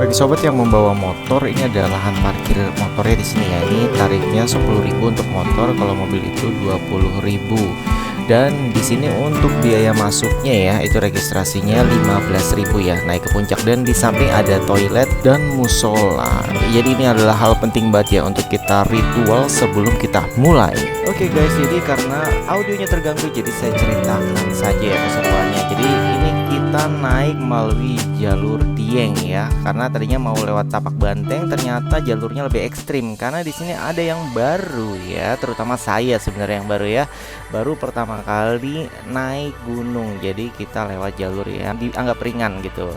Bagi sobat yang membawa motor, ini adalah lahan parkir motornya di sini ya. Ini tarifnya 10.000 untuk motor, kalau mobil itu 20.000. Dan di sini untuk biaya masuknya ya, itu registrasinya 15.000 ya, naik ke puncak. Dan di samping ada toilet dan musola. Jadi ini adalah hal penting banget ya untuk kita ritual sebelum kita mulai. Oke guys, jadi karena audionya terganggu, jadi saya ceritakan saja ya keseruannya. Jadi ini kita naik melalui jalur Dieng ya, karena tadinya mau lewat Tapak Banteng, ternyata jalurnya lebih ekstrim karena di sini ada yang baru ya, terutama saya sebenarnya yang baru ya, baru pertama kali naik gunung. Jadi kita lewat jalur yang dianggap ringan gitu.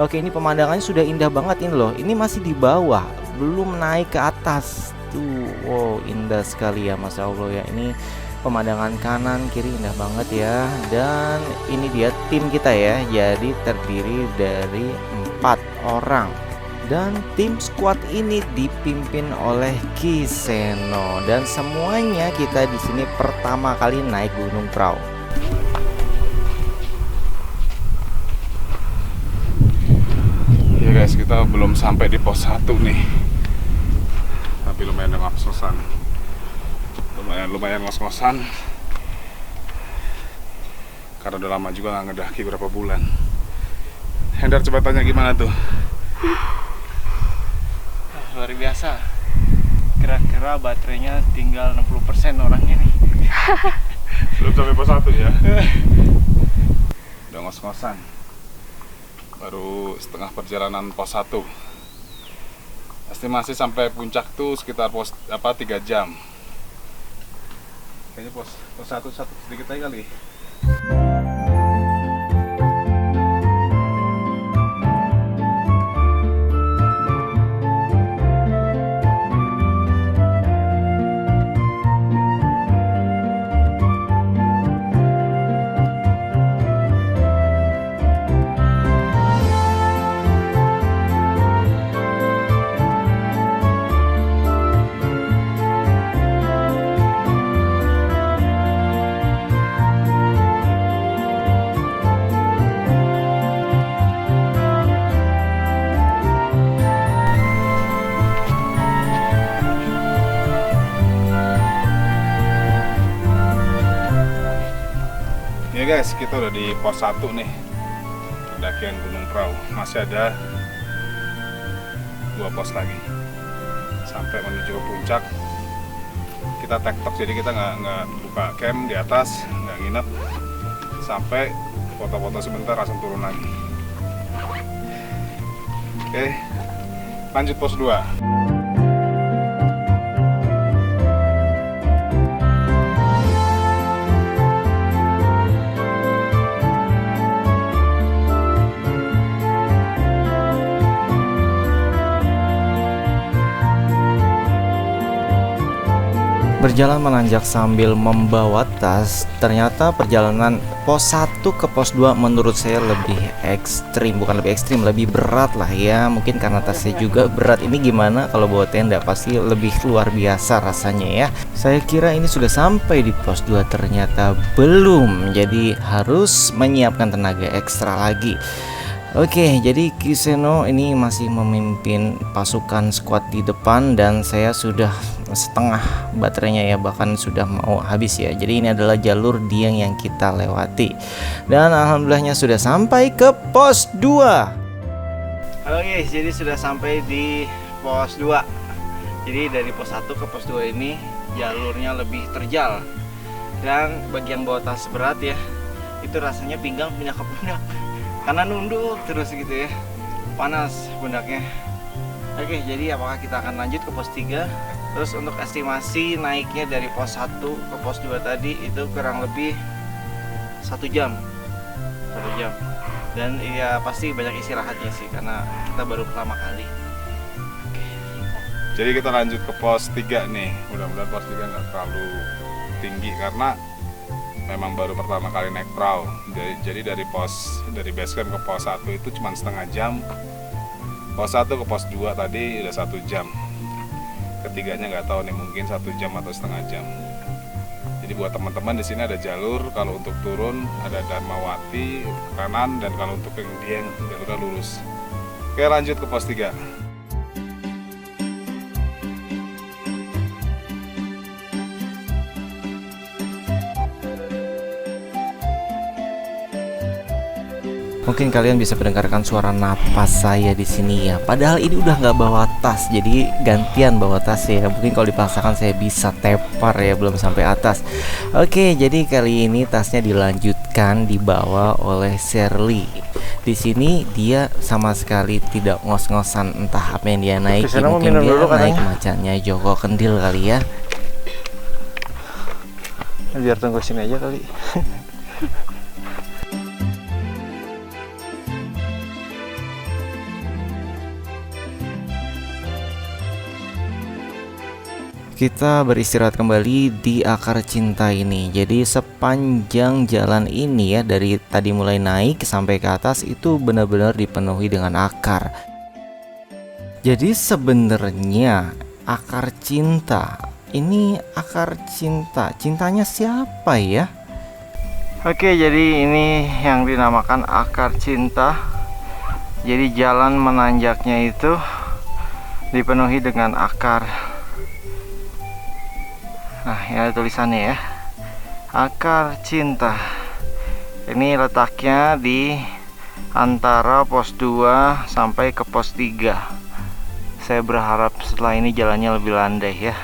Oke, ini pemandangannya sudah indah banget ini loh. Ini masih di bawah, belum naik ke atas tuh. Wow, indah sekali ya, Masya Allah ya. Ini pemandangan kanan kiri indah banget ya. Dan ini dia tim kita ya, jadi terdiri dari 4 orang. Dan tim squad ini dipimpin oleh Kiseno. Dan semuanya kita di sini pertama kali naik Gunung Prau. Ya guys, kita belum sampai di pos 1 nih. Tapi lumayan ngos-ngosan. Lumayan ngos-ngosan. Karena udah lama juga nggak ngedaki berapa bulan. Hendar, coba tanya gimana tuh? Luar biasa. Kira-kira baterainya tinggal 60% orangnya nih. Belum sampai pos 1 ya? Udah ngos-ngosan. Baru setengah perjalanan pos 1. Estimasi sampai puncak tuh sekitar 3 jam. Kayaknya pos 1 sedikit aja kali. Ya guys, kita udah di pos 1 nih, pendakian Gunung Prau. Masih ada 2 pos lagi sampai menuju ke puncak. Kita tektok, jadi kita nggak buka camp di atas, nggak nginep, sampai foto-foto sebentar langsung turun lagi. Oke, lanjut pos 2. Berjalan menanjak sambil membawa tas, ternyata perjalanan pos 1 ke pos 2 menurut saya lebih ekstrim. Bukan lebih ekstrim, lebih berat lah ya. Mungkin karena tasnya juga berat. Ini gimana kalau bawa tenda, pasti lebih luar biasa rasanya ya. Saya kira ini sudah sampai di pos 2, ternyata belum. Jadi harus menyiapkan tenaga ekstra lagi. Oke, jadi Kiseno ini masih memimpin pasukan squad di depan dan saya sudah setengah baterainya ya, bahkan sudah mau habis ya. Jadi ini adalah jalur Dieng yang kita lewati. Dan alhamdulillahnya sudah sampai ke pos 2. Halo guys, jadi sudah sampai di pos 2. Jadi dari pos 1 ke pos 2 ini jalurnya lebih terjal. Dan bagi yang bawa tas berat ya, itu rasanya pinggang pindah ke pundak. Karena nunduk terus gitu ya, panas pundaknya. Oke, jadi apakah kita akan lanjut ke pos 3? Terus untuk estimasi naiknya dari pos 1 ke pos 2 tadi itu kurang lebih 1 jam. 1 jam. Dan ya pasti banyak istirahatnya sih, karena kita baru pertama kali. Jadi kita lanjut ke pos 3 nih. Mudah-mudahan pos 3 nggak terlalu tinggi karena memang baru pertama kali naik perahu. Jadi dari base camp ke pos 1 itu cuma setengah jam. Pos 1 ke pos 2 tadi udah 1 jam. Ketiganya nggak tahu nih, mungkin 1 jam atau setengah jam. Jadi buat teman-teman di sini ada jalur, kalau untuk turun ada Dharmawati kanan, dan kalau untuk yang Dieng jalurnya lurus. Oke, lanjut ke pos 3. Mungkin kalian bisa mendengarkan suara napas saya di sini ya. Padahal ini udah nggak bawa tas, jadi gantian bawa tas ya. Mungkin kalau dipaksakan saya bisa tepar ya, belum sampai atas. Oke, jadi kali ini tasnya dilanjutkan dibawa oleh Shirley. Di sini dia sama sekali tidak ngos-ngosan entah apa yang dia naiki. Kesana mau Mungkin minum dia dulu naik katanya. macannya Joko Kendil kali ya. Biar tunggu sini aja kali. Kita beristirahat kembali di akar cinta ini. Jadi sepanjang jalan ini ya, dari tadi mulai naik sampai ke atas itu benar-benar dipenuhi dengan akar. Jadi sebenarnya akar cinta ini akar cinta. Cintanya siapa ya? Oke, jadi ini yang dinamakan akar cinta. Jadi jalan menanjaknya itu dipenuhi dengan akar. Nah, ya tulisannya ya. Akar cinta. Ini letaknya di antara pos 2 sampai ke pos 3. Saya berharap setelah ini jalannya lebih landai ya.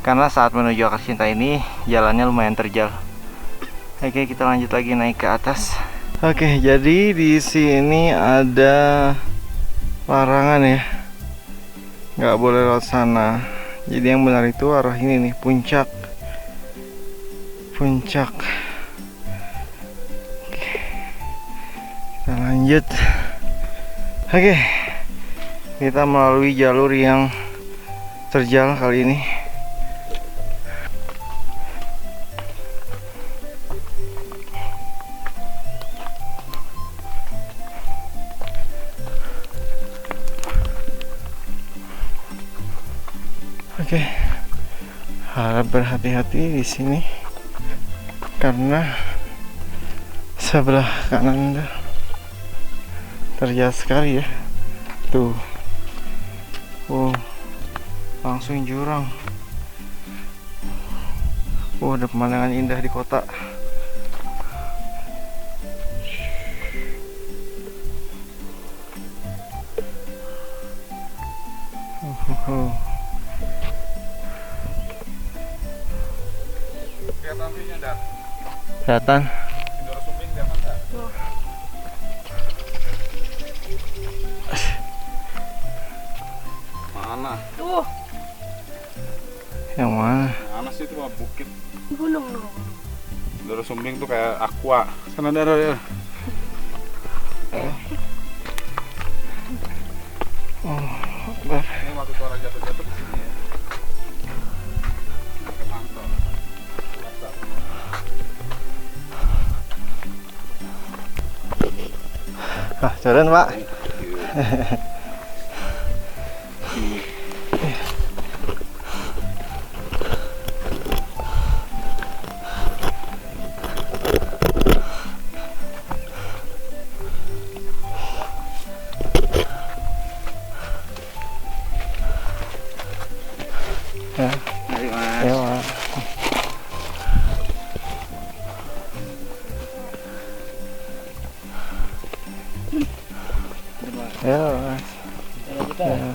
Karena saat menuju akar cinta ini jalannya lumayan terjal. Oke, kita lanjut lagi naik ke atas. Oke, jadi di sini ada larangan ya. Nggak boleh lewat sana. Jadi yang benar itu arah ini nih, puncak. Puncak. Oke. Kita lanjut. Oke. Kita melalui jalur yang terjal kali ini. Oke, harap berhati-hati di sini karena sebelah kanan terjal sekali ya. Tuh, langsung jurang. Ada pemandangan indah di kota. Kelihatan sih nyadar. Kelihatan. Indoro Sumbing kelihatan nggak? Mana? Tuh, Yang mana? Mana sih itu mah bukit. gunung loh. Indoro Sumbing tuh kayak aqua. Sana ada ya. Ini waktu itu orang jatuh-jatuh di sini ya. Pakai mantel. Latar. Turun Pak. Ya, Mari Mas. ya Pak. Ya Mas. Ya.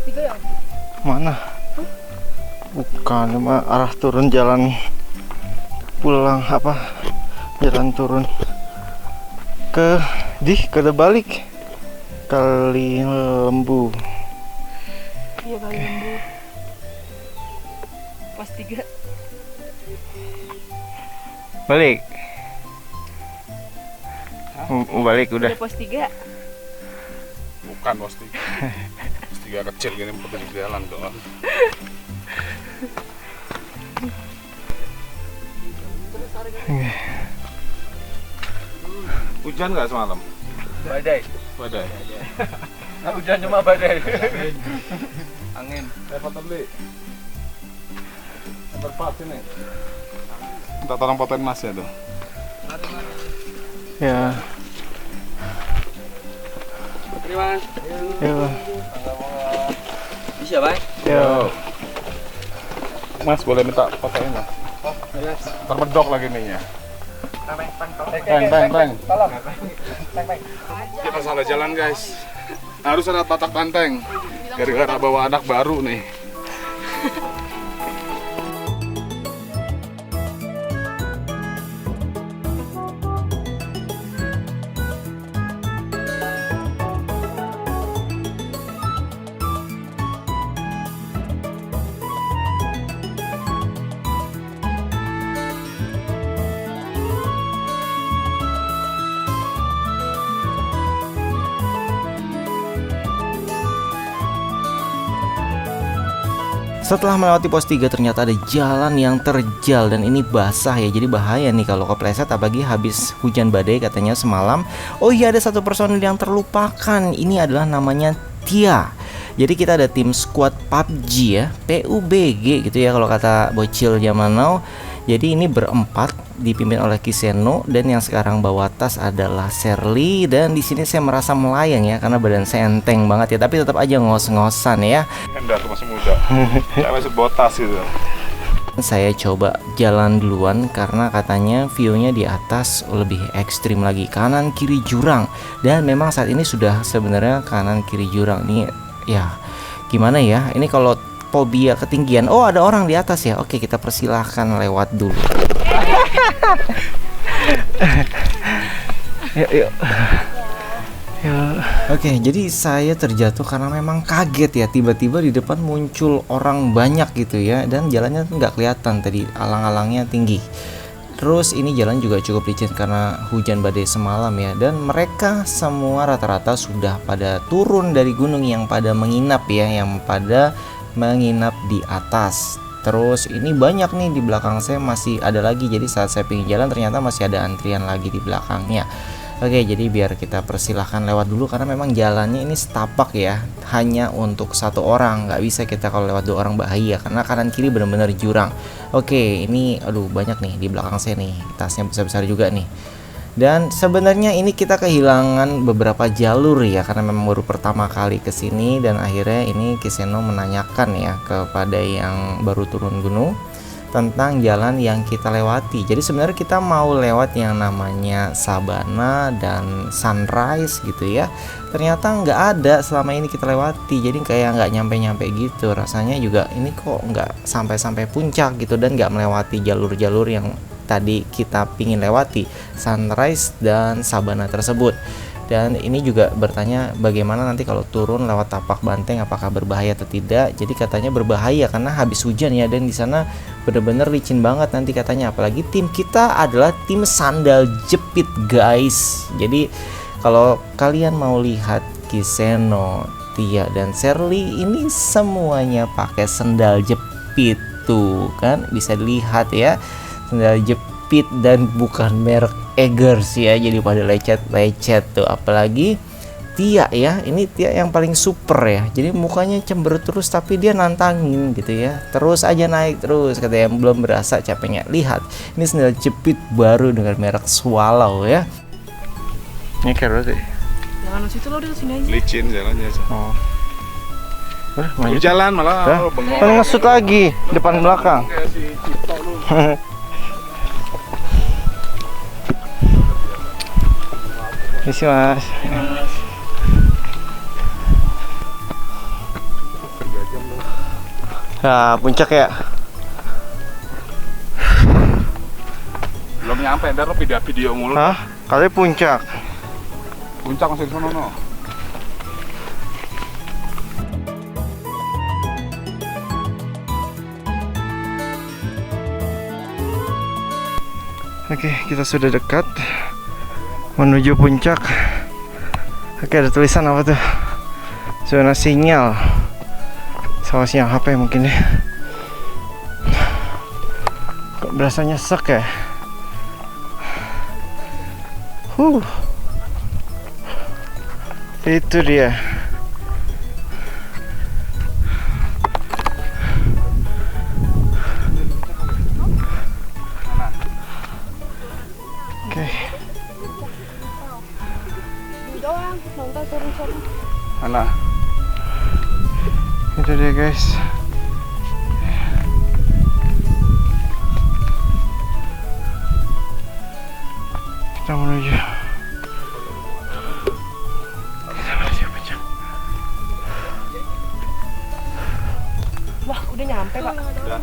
Tiga ya? Mana? Bukan, ini mah arah turun jalan pulang apa? Jalan turun ke balik Kali Lembu. Iya kali lembu. Pas 3. Balik. Mau balik udah. Udah pos 3. Bukan pos 3. Pos 3 kecil gini pinggir jalan doang. Hujan nggak semalam? Badai. Badai. Nah, hujan cuma badai. Angin. Foto beli. Berpat sini. Minta tolong fotoin Mas ya tuh. Ya. Terima. Yo. Bisa, Bang? Yo. Mas boleh minta fotoin Mas? Oh, jelas. Termedok lagi nih ya. Bang. Tolong. Kita salah jalan guys. Harus ada tatak banteng. Gara-gara bawa anak baru nih. Setelah melewati pos 3 ternyata ada jalan yang terjal dan ini basah ya, jadi bahaya nih kalau kepleset apalagi habis hujan badai katanya semalam. Oh iya, ada satu personil yang terlupakan, ini adalah namanya Tia. Jadi kita ada tim squad PUBG ya, PUBG gitu ya kalau kata bocil zaman now. Jadi ini berempat dipimpin oleh Kiseno dan yang sekarang bawa tas adalah Sherly, dan di sini saya merasa melayang ya karena badan saya enteng banget ya, tapi tetap aja ngos-ngosan ya. Enggak, aku masih muda. Saya masih botas gitu. Saya coba jalan duluan karena katanya view-nya di atas lebih ekstrim lagi, kanan kiri jurang, dan memang saat ini sudah sebenarnya kanan kiri jurang nih ya. Gimana ya? Ini kalau fobia ketinggian. Oh, ada orang di atas ya. Oke, kita persilahkan lewat dulu. Yuk. Oke, jadi saya terjatuh karena memang kaget ya, tiba-tiba di depan muncul orang banyak gitu ya, dan jalannya nggak kelihatan tadi, alang-alangnya tinggi. Terus ini jalan juga cukup licin karena hujan badai semalam ya, dan mereka semua rata-rata sudah pada turun dari gunung yang pada menginap ya, yang pada menginap di atas. Terus ini banyak nih di belakang saya masih ada lagi, jadi saat saya pengen jalan ternyata masih ada antrian lagi di belakangnya. Oke, jadi biar kita persilahkan lewat dulu karena memang jalannya ini setapak ya, hanya untuk satu orang, nggak bisa kita kalau lewat dua orang bahaya karena kanan kiri benar-benar jurang. Oke, ini aduh banyak nih di belakang saya nih, tasnya besar-besar juga nih. Dan sebenarnya ini kita kehilangan beberapa jalur ya karena memang baru pertama kali kesini, dan akhirnya ini Kiseno menanyakan ya kepada yang baru turun gunung tentang jalan yang kita lewati. Jadi sebenarnya kita mau lewat yang namanya Sabana dan Sunrise gitu ya. Ternyata nggak ada selama ini kita lewati, jadi kayak nggak nyampe-nyampe gitu. Rasanya juga ini kok nggak sampai-sampai puncak gitu, dan nggak melewati jalur-jalur yang tadi kita pingin lewati, Sunrise dan Sabana tersebut. Dan ini juga bertanya bagaimana nanti kalau turun lewat tapak banteng apakah berbahaya atau tidak. Jadi katanya berbahaya karena habis hujan ya, dan di sana bener-bener licin banget nanti katanya, apalagi tim kita adalah tim sandal jepit guys. Jadi kalau kalian mau lihat Kiseno, Tia dan Sherly ini semuanya pakai sandal jepit tuh kan, bisa dilihat ya, sandal jepit dan bukan merek Eggers ya, jadi pada lecet-lecet tuh. Apalagi Tia ya, ini Tia yang paling super ya, jadi mukanya cemberut terus tapi dia nantangin gitu ya, terus aja naik terus katanya, yang belum berasa capeknya. Lihat, ini sandal jepit baru dengan merek Swallow ya. Ini keren sih. Jangan situ lo, di sini aja. Licin jalannya. Oh. Lu jalan malah bengong. Kan ngesut lagi depan belakang. Kayak si Cipto lu. Misi mas. Nah, puncak ya. Belum nyampe, ntar lo video mulu. Hah? Kali puncak. Puncak masih di sana no. Oke, kita sudah dekat menuju puncak. Oke, ada tulisan apa tuh? Zona sinyal. Sama sinyal HP mungkin ya. Kok berasa nyesek ya? Itu dia. Oke. Doang, nonton turun-turun. Mana? Itu dia guys. Kita menuju. Wah, udah nyampe, Pak. Udah.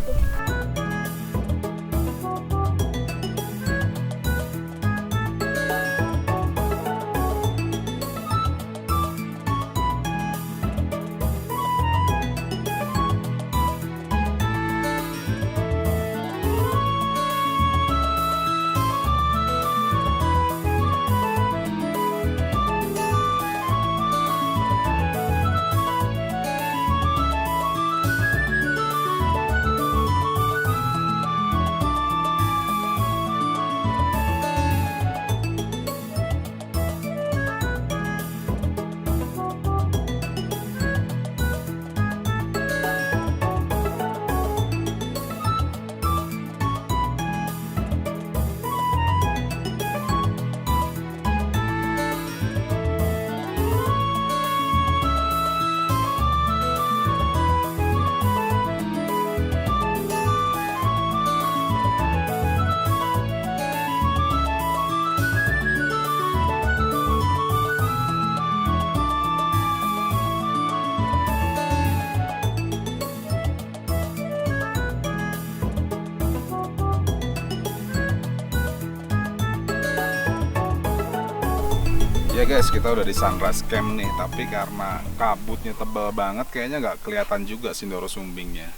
Ya guys, kita udah di Sunrise Camp nih, tapi karena kabutnya tebal banget kayaknya nggak kelihatan juga Sindoro Sumbingnya.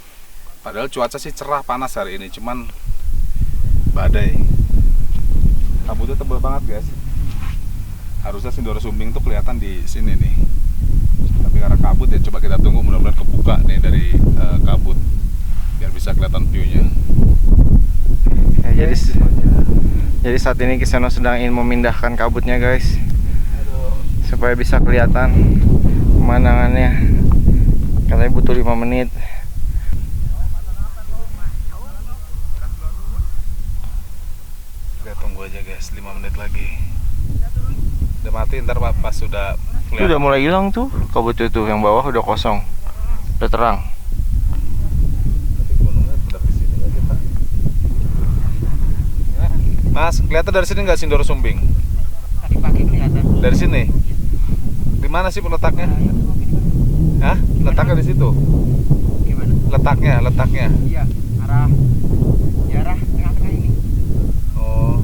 Padahal cuaca sih cerah panas hari ini, cuman badai. Kabutnya tebal banget guys. Harusnya Sindoro Sumbing tuh kelihatan di sini nih. Tapi karena kabut ya coba kita tunggu, mudah-mudahan kebuka nih dari kabut biar bisa kelihatan view-nya. Ya, jadi saat ini Kisono sedang ingin memindahkan kabutnya guys, supaya bisa kelihatan pemandangannya. Katanya butuh 5 menit. Kita tunggu aja guys, 5 menit lagi. Udah mati, ntar pas sudah Itu udah mulai hilang tuh kabut itu, yang bawah udah kosong, udah terang. Tapi gunungnya benar di sini ya kita. Mas, kelihatan dari sini nggak Sindoro Sumbing? Tadi pagi kelihatan. Dari sini? Di mana sih letaknya? Hah? Letaknya di situ? Gimana? Letaknya. Iya, arah tengah-tengah ini. Oh.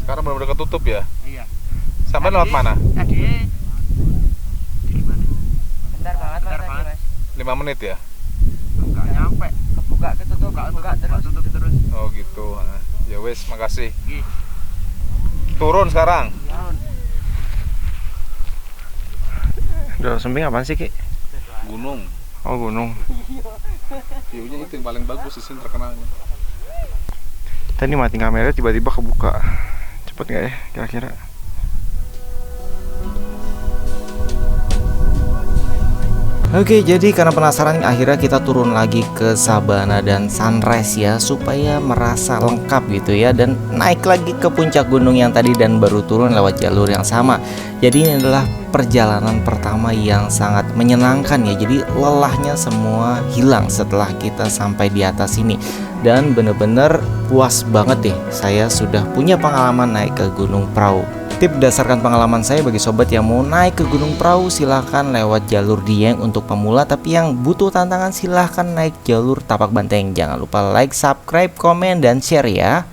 Sekarang benar-benar ketutup ya? Iya. Sampai lewat mana? Tadi gimana? Bentar banget. 5 menit ya? Enggak nyampe. Kebuka ketutup, tutup terus. Oh gitu. Ya wes, makasih. Iya. Turun sekarang. Sindoro Sumbing apaan sih, Ki? Gunung. Oh, gunung. View-nya itu yang paling bagus di sini terkenalnya. Tadi mati kamera tiba-tiba kebuka. Cepet nggak ya kira-kira? Oke, jadi karena penasaran akhirnya kita turun lagi ke Sabana dan Sunrise ya, supaya merasa lengkap gitu ya, dan naik lagi ke puncak gunung yang tadi dan baru turun lewat jalur yang sama. Jadi ini adalah perjalanan pertama yang sangat menyenangkan ya. Jadi lelahnya semua hilang setelah kita sampai di atas ini, dan bener-bener puas banget deh. Saya sudah punya pengalaman naik ke Gunung Prau. Tip berdasarkan pengalaman saya, bagi sobat yang mau naik ke Gunung Prau silahkan lewat jalur Dieng untuk pemula, tapi yang butuh tantangan silahkan naik jalur Tapak Banteng. Jangan lupa like, subscribe, komen, dan share ya.